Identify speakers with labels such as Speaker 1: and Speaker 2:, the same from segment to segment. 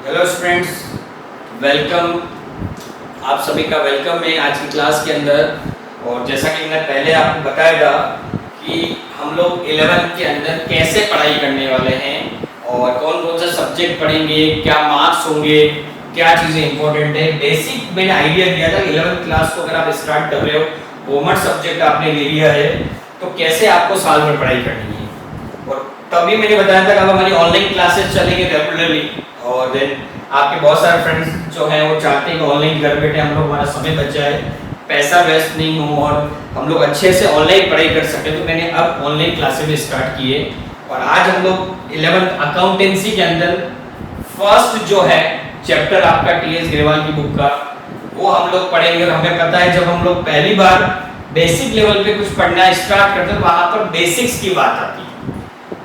Speaker 1: Hello students, welcome. आप सभी का वेलकम है आज की क्लास के अंदर। और जैसा कि मैंने पहले आपको बताया था कि हम लोग 11th के अंदर कैसे पढ़ाई करने वाले हैं और कौन कौन सा सब्जेक्ट पढ़ेंगे, क्या मार्क्स होंगे, क्या चीज़ें इंपॉर्टेंट है। बेसिक मैंने आइडिया दिया था 11th क्लास को अगर आप स्टार्ट कर रहे हो, कॉमर्स सब्जेक्ट आपने ले लिया है तो कैसे आपको साल में पढ़ाई करनी है। और तभी मैंने बताया था कि अब हमारी ऑनलाइन क्लासेस चलेंगे रेगुलरली। और देन आपके बहुत सारे फ्रेंड्स जो हैं वो चाहते हैं कि ऑनलाइन घर बैठे हम लोग, हमारा समय बच जाए, पैसा वेस्ट नहीं हो और हम लोग अच्छे से ऑनलाइन पढ़ाई कर सकें। तो मैंने अब ऑनलाइन क्लासेस भी स्टार्ट किए और आज हम लोग 11th अकाउंटेंसी के अंदर फर्स्ट जो है चैप्टर आपका टीएस ग्रेवाल की बुक का वो हम लोग पढ़ेंगे। और हमें पता है जब हम लोग पहली बार बेसिक लेवल पे कुछ पढ़ना स्टार्ट करते हैं तो वहाँ पर बेसिक्स की बात आती है।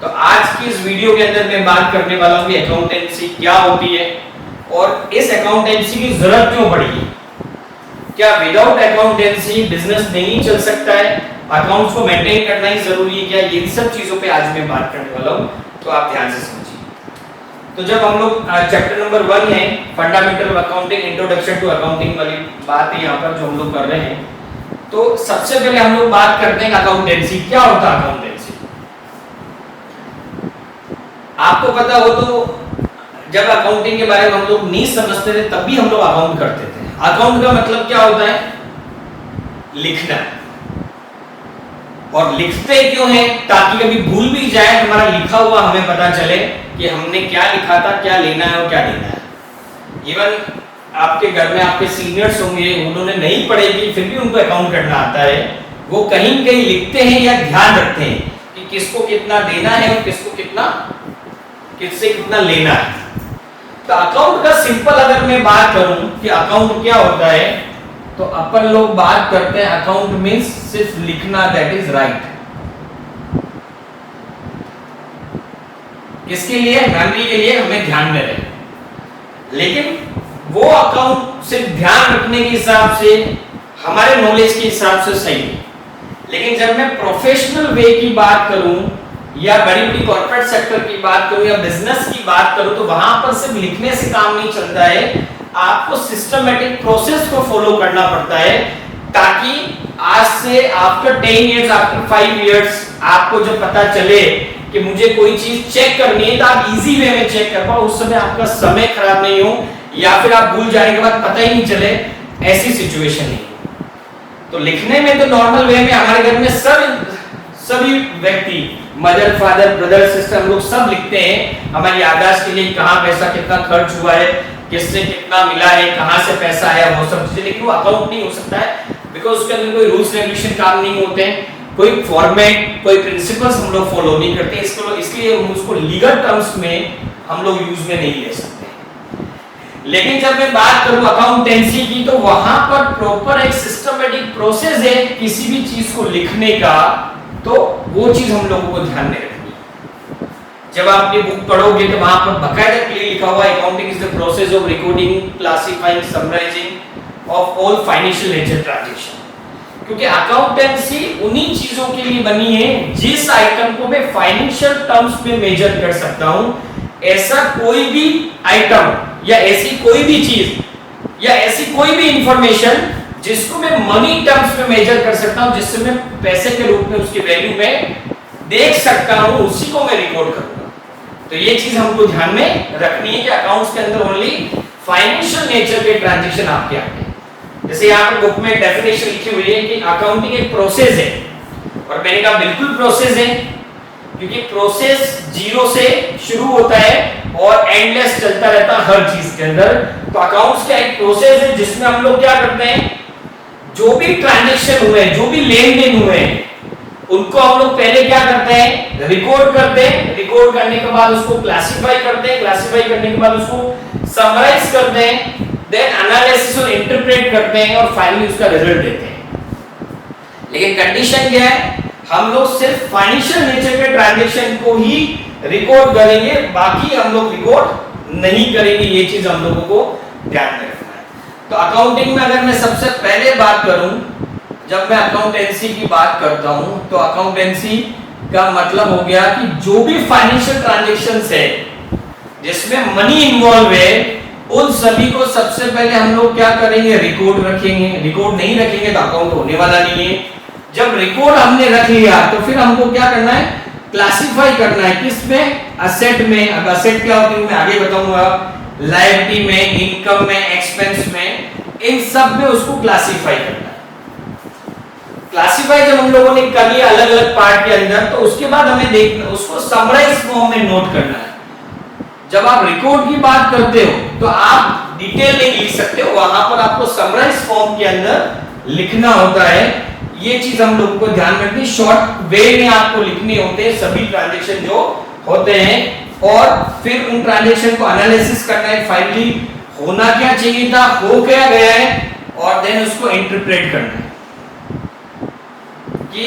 Speaker 1: तो आज की इस वीडियो के अंदर मैं बात करने वाला हूँ कि अकाउंटेंसी क्या होती है और इस अकाउंटेंसी की जरूरत क्यों पड़ी है। क्या विदाउट अकाउंटेंसी बिजनेस नहीं चल सकता है, अकाउंट्स को मेंटेन करना ही जरूरी है क्या, ये सब चीजों पे आज मैं बात करने वाला हूँ। तो आप ध्यान से समझिए। तो जब हम लोग चैप्टर नंबर 1 है fundamental accounting introduction to accounting वाली बात है यहाँ पर जो हम लोग कर रहे हैं, तो सबसे पहले हम लोग बात करते हैं अकाउंटेंसी क्या होता है। अकाउंटेंसी आपको पता हो तो जब अकाउंटिंग के बारे में हम लोग नहीं समझते थे तब भी हम लोग अकाउंट करते थे। अकाउंट का मतलब क्या होता है, लिखना। और लिखते क्यों है, ताकि कभी भूल भी जाए हमारा लिखा हुआ हमें पता चले कि हमने क्या लिखा था, क्या लेना है और क्या देना है। इवन आपके घर में आपके सीनियर्स होंगे, उन्होंने नहीं पढ़ेगी फिर भी उनको अकाउंट करना आता है। वो कहीं कहीं लिखते हैं या ध्यान रखते हैं कि किसको कितना देना है और किससे कितना लेना है। तो अकाउंट का सिंपल अगर मैं बात करूं कि अकाउंट क्या होता है, तो अपन लोग बात करते हैं अकाउंट मींस सिर्फ लिखना, दैट इज राइट। किसके लिए, मेमोरी के लिए, हमें ध्यान में रहे। लेकिन वो अकाउंट सिर्फ ध्यान रखने के हिसाब से, हमारे नॉलेज के हिसाब से सही है। लेकिन जब मैं प्रोफेशनल वे की बात करूं या बड़ी बड़ी कॉर्पोरेट सेक्टर की बात करूं या बिजनेस की बात करूं, तो वहां पर सिर्फ लिखने से काम नहीं चलता है। आपको सिस्टमैटिक प्रोसेस को फॉलो करना पड़ता है, ताकि आज से आफ्टर 10 इयर्स, आफ्टर 5 इयर्स आपको जब पता चले कि मुझे कोई चीज चेक करनी है तो आप इजी वे में चेक कर पाओ, उस समय आपका समय खराब नहीं हो या फिर आप भूल जाने के बाद पता ही नहीं चले, ऐसी सिचुएशन नहीं हो। तो लिखने में तो नॉर्मल वे में हमारे घर में सभी व्यक्ति, मदर, फादर, ब्रदर, सिस्टर, हम लोग सब लिखते हैं हमारी याददाश्त के लिए, कहाँ पैसा कितना खर्च हुआ है, किससे कितना मिला है, कहाँ से पैसा आया, वो सब चीजें। लेकिन वो अकाउंट नहीं हो सकता है, बिकॉज उसके अंदर कोई रूल्स रेगुलेशन काम नहीं होते हैं, कोई फॉर्मेट, कोई प्रिंसिपल्स हम लोग फॉलो नहीं करते। इसलिए हम उसको लीगल टर्म्स में हम लोग यूज में नहीं ले सकते। लेकिन जब मैं बात करूं अकाउंटेंसी की, तो वहां पर प्रॉपर एक सिस्टमैटिक प्रोसेस है किसी भी चीज को लिखने का, तो वो चीज हम लोगों को ध्यान में रखनी है। जब आप ये बुक पढ़ोगे तो वहां पर बकायदा क्लियर लिखा हुआ है, accounting is the process of recording, classifying, summarising of all financial ledger transaction. क्योंकि अकाउंटेंसी उन्हीं चीजों के लिए बनी है जिस आइटम को मैं फाइनेंशियल टर्म्स में मेजर कर सकता हूं। ऐसा कोई भी आइटम या ऐसी कोई भी चीज या ऐसी कोई भी इंफॉर्मेशन जिसको मैं मनी टर्म्स में मेजर कर सकता हूं, जिससे मैं पैसे के रूप में उसकी वैल्यू में देख सकता हूं, उसी को मैं रिकॉर्ड करूंगा। तो ये चीज हमको ध्यान में रखनी है कि अकाउंट्स के अंदर ओनली फाइनेंशियल नेचर के ट्रांजैक्शन आपके आते हैं। जैसे यहाँ पर बुक में डेफिनेशन लिखी हुई है कि अकाउंटिंग एक प्रोसेस है, और मैंने कहा बिल्कुल प्रोसेस है, क्योंकि प्रोसेस जीरो से शुरू होता है और एंडलेस चलता रहता है हर चीज के अंदर। तो अकाउंट्स का एक प्रोसेस है जिसमें हम लोग क्या करते हैं, जो भी ट्रांजैक्शन हुए, जो भी लेन देन हुए, उनको हम लोग पहले क्या करते हैं, रिकॉर्ड करते हैं। रिकॉर्ड करने के बाद उसको क्लासिफाई करते हैं, क्लासिफाई करने के बाद उसको समराइज करते हैं, देन एनालिसिस और इंटरप्रेट करते हैं और फाइनली उसका रिजल्ट देते हैं। लेकिन कंडीशन क्या है, हम लोग सिर्फ फाइनेंशियल नेचर के ट्रांजैक्शन को ही रिकॉर्ड करेंगे, बाकी हम लोग रिकॉर्ड नहीं करेंगे। ये चीज हम लोगों को ध्यान में रखना है। तो अकाउंटिंग में अगर मैं सबसे पहले बात करूं, जब मैं अकाउंटेंसी की बात करता हूं, तो अकाउंटेंसी का मतलब हो गया कि जो भी फाइनेंशियल ट्रांजैक्शंस है, जिसमें मनी इन्वॉल्व है, उन सभी को सबसे पहले हम लोग क्या करेंगे, रिकॉर्ड रखेंगे। रिकॉर्ड नहीं रखेंगे तो अकाउंट होने वाला नहीं है। जब रिकॉर्ड हमने रख लिया तो फिर हमको क्या करना है, क्लासिफाई करना है। किसमें, असेट में। अब असेट क्या होती है मैं आगे बताऊंगा, लायबिलिटी में, इनकम में, एक्सपेंस में, इन सब में उसको क्लासिफाई करना है। क्लासिफाई जब हम लोगों ने कर लिया अलग अलग पार्ट के अंदर, तो उसके बाद हमें देखना, उसको समराइज फॉर्म में नोट करना है। जब आप रिकॉर्ड की बात करते हो तो आप डिटेल नहीं लिख सकते हो, वहां पर आपको समराइज फॉर्म के अंदर लिखना होता है। ये चीज हम लोगों को ध्यान रखनी, शॉर्ट वे में आपको लिखने होते हैं सभी ट्रांजैक्शन जो होते हैं, और फिर उन ट्रांजैक्शन को एनालिसिस करना है, फाइनली होना क्या चाहिए था, हो क्या गया है, और देन उसको इंटरप्रेट करना है कि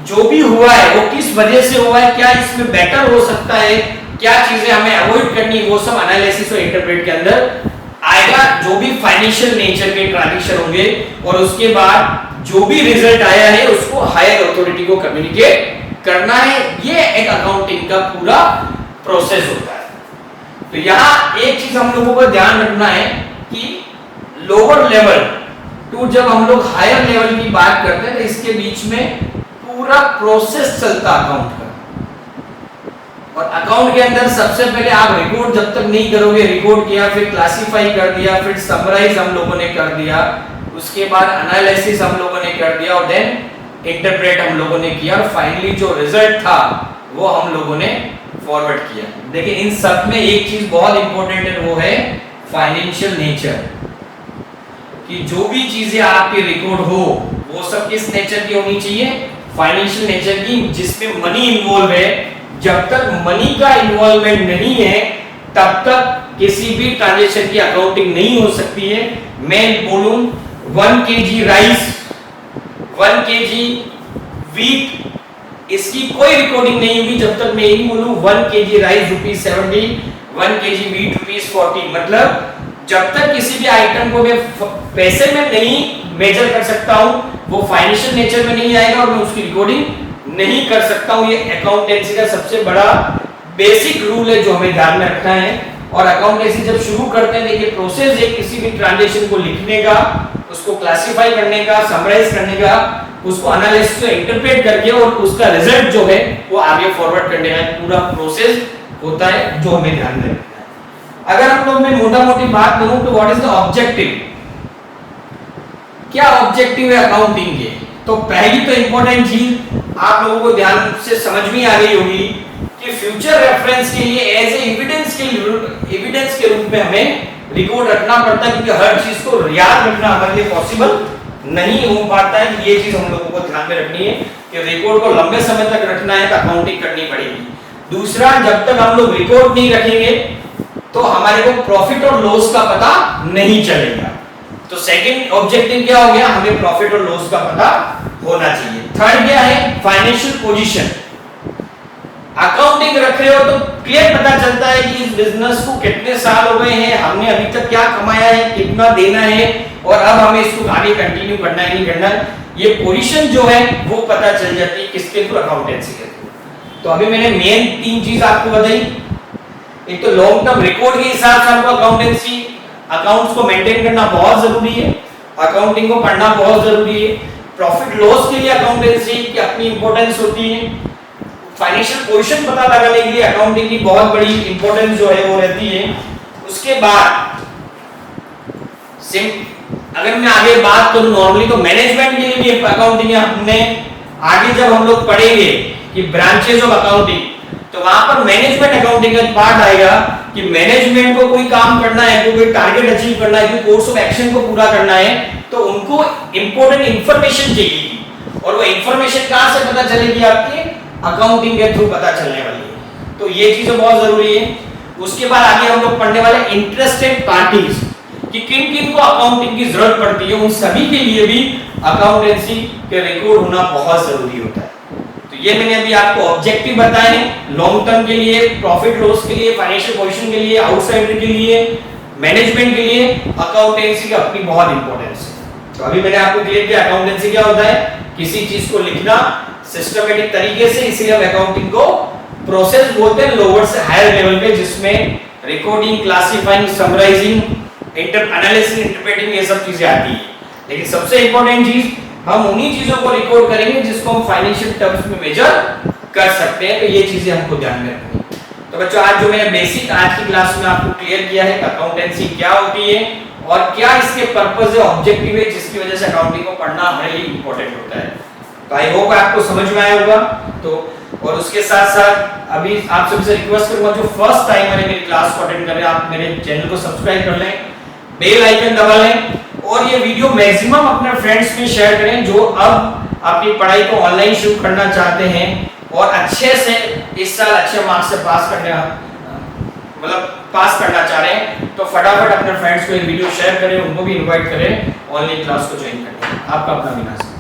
Speaker 1: जो भी हुआ है वो किस वजह से हुआ है, क्या इसमें बेटर हो सकता है, क्या चीजें हमें अवॉइड करनी, वो सब एनालिसिस और इंटरप्रेट के अंदर आएगा। जो भी फाइनेंशियल नेचर के ट्रांजैक्शन होंगे, और उसके बाद जो भी रिजल्ट आया है उसको हायर अथॉरिटी को कम्युनिकेट करना है। ये एक अकाउंटिंग का पूरा प्रोसेस होता है। तो यहाँ एक चीज हम लोगों को ध्यान रखना है कि लोअर लेवल टू जब हम लोग हायर लेवल की बात करते हैं तो इसके बीच में पूरा प्रोसेस चलता अकाउंट का। और अकाउंट के अंदर सबसे पहले आप रिकॉर्ड जब तक नहीं करोगे, रिकॉर्ड किया, फिर क्लासिफाई कर दिया, फिर समराइज हम लोगों ने कर दिया, उसके बाद एनालिसिस हम लोगों ने कर दिया, और देन इंटरप्रेट हम लोगों ने किया, और फाइनली जो रिजल्ट था वो हम लोगों ने फॉरवर्ड किया। देखिए इन सब में एक चीज बहुत इंपॉर्टेंट है, वो है फाइनेंशियल नेचर, कि जो भी चीजें आपके रिकॉर्ड हो वो सब किस नेचर की होनी चाहिए, फाइनेंशियल नेचर की, जिसमें मनी इन्वॉल्व है। जब तक मनी का इन्वॉल्वमेंट नहीं है तब तक किसी भी ट्रांजैक्शन की अकाउंटिंग नहीं हो सकती है। मैं बोलूं 1 kg राइस, 1 kg वीट, इसकी कोई रिकॉर्डिंग नहीं होगी जब तक मैं यही बोलूं 1 kg राइस ₹70, 1 kg वीट ₹40। मतलब जब तक किसी भी आइटम को मैं पैसे में नहीं मेजर कर सकता हूं, वो फाइनेंशियल नेचर में नहीं आएगा और मैं उसकी रिकॉर्डिंग नहीं कर सकता हूं। ये अकाउंटेंसी का सबसे बड़ा बेसिक रूल है जो हमें ध्यान में रखना है। और अकाउंटेंसी जब शुरू करते हैं, देखिए प्रोसेस है किसी भी ट्रांजैक्शन को लिखने का, उसको क्लासिफाई करने का, समराइज करने का, उसको एनालिसिस से इंटरप्रेट करके और उसका रिजल्ट जो है वो आगे फॉरवर्ड करने का पूरा प्रोसेस होता है जो हमें ध्यान में रखना है। अगर हम लोग मैं मोटा मोटी बात करूं तो व्हाट इज द ऑब्जेक्टिव, क्या ऑब्जेक्टिव है अकाउंटिंग के, तो पहली तो इंपॉर्टेंट चीज आप लोगों को ध्यान से समझ में आ गई होगी कि फ्यूचर रेफरेंस के लिए एज ए एविडेंस के रूप में हमें रिकॉर्ड रखना पड़ता है, क्योंकि हर चीज को याद रखना हमारे लिए पॉसिबल नहीं हो पाता है। ये चीज हम लोगों को ध्यान में रखनी है कि रिकॉर्ड को लंबे समय तक रखना है तो अकाउंटिंग करनी पड़ेगी। दूसरा, जब तक हम लोग रिकॉर्ड नहीं रखेंगे तो हमारे को प्रॉफिट और लॉस का पता नहीं चलेगा। तो सेकंड ऑब्जेक्टिव क्या हो गया, हमें प्रॉफिट और लॉस का पता होना चाहिए। थर्ड क्या है, फाइनेंशियल पोजीशन। अकाउंटिंग रख रहे हो तो क्लियर पता चलता है कि इस बिजनेस को कितने साल हो गए हैं, हमने अभी तक क्या कमाया है, कितना देना है, और अब हमें इसको आगे कंटिन्यू करना है नहीं करना। ये पोजीशन जो है वो पता चल जाती है किसके थ्रू, अकाउंटेंसी के थ्रू। तो अभी मैंने मेन 3 चीज आपको बताई। एक तो लॉन्ग टर्म रिकॉर्ड के हिसाब से हमको अकाउंटेंसी अकाउंट्स को मेंटेन करना बहुत जरूरी है, अकाउंटिंग को पढ़ना बहुत जरूरी है। प्रॉफिट लॉस के लिए अकाउंटेंसी की अपनी इंपॉर्टेंस होती है। फाइनेंशियल पोजीशन पता लगाने के लिए अकाउंटिंग की बहुत बड़ी इंपॉर्टेंस जो है वो रहती है। उसके बाद अगर मैं आगे बात करूं नॉर्मली तो मैनेजमेंट के लिए भी अकाउंटिंग है। हमने आगे जब हम लोग पढ़ेंगे कि ब्रांचेस ऑफ अकाउंटिंग, तो वहां पर मैनेजमेंट अकाउंटिंग का पार्ट आएगा कि मैनेजमेंट को कोई काम करना है, कोई टारगेट अचीव करना है, कोई कोर्स ऑफ एक्शन को पूरा करना है, तो उनको इंपॉर्टेंट इंफॉर्मेशन चाहिए, और वो इंफॉर्मेशन कहां से पता चलेगी, आपके अकाउंटिंग के थ्रू पता चलने वाली है। तो ये चीजें बहुत जरूरी है। उसके बाद आगे हम लोग पढ़ने वाले इंटरेस्टेड पार्टीज, कि किन किन को अकाउंटिंग की जरूरत पड़ती है, उन सभी के लिए भी अकाउंटेंसी के रिकॉर्ड होना बहुत जरूरी होता है। तो ये मैंने अभी आपको ऑब्जेक्टिव बताए हैं, लॉन्ग टर्म के लिए, प्रॉफिट लॉस के लिए, फाइनेंशियल पोजीशन के लिए, आउटसाइडर के लिए, मैनेजमेंट के लिए अकाउंटेंसी की अपनी बहुत इंपॉर्टेंस है। तो अभी मैंने आपको क्लियर किया अकाउंटेंसी क्या होता है, किसी चीज को लिखना सिस्टमैटिक तरीके से, इसीलिए हम अकाउंटिंग को प्रोसेस बोलते हैं लोअर से हायर लेवल पे, जिसमें recording, classifying, summarising, analysis, interpreting, ये सब चीजें आती है। लेकिन सबसे इंपॉर्टेंट चीज, हम उन्हीं चीजों को रिकॉर्ड करेंगे जिसको हम फाइनेंशियल टर्म्स में मेजर कर सकते हैं। तो ये चीजें हमको ध्यान में रखनी है। तो बच्चों, आज जो मैंने बेसिक आज की क्लास में आपको क्लियर किया है अकाउंटेंसी क्या होती है और क्या इसके पर्पस है, ऑब्जेक्टिव है, जिसकी वजह से अकाउंटिंग को पढ़ना हमारे लिए इंपॉर्टेंट होता है। तो आई होप आपको समझ में आया होगा। तो और उसके साथ साथ अभी आप सबसे रिक्वेस्ट करूंगा, जो फर्स्ट टाइम मेरी क्लास को अटेंड कर रहे हैं, आप मेरे चैनल को सब्सक्राइब कर लें, बेल आइकन दबा लें और ये वीडियो मैक्सिमम अपने फ्रेंड्स में शेयर करें जो अब अपनी पढ़ाई को ऑनलाइन शुरू करना चाहते हैं और अच्छे से इस साल अच्छे मार्क्स से पास करना चाह रहे हैं। तो फटाफट अपने फ्रेंड्स को ये वीडियो शेयर करें, उनको भी इनवाइट करें ऑनलाइन क्लास को ज्वाइन करने। आपका अपना विनाश।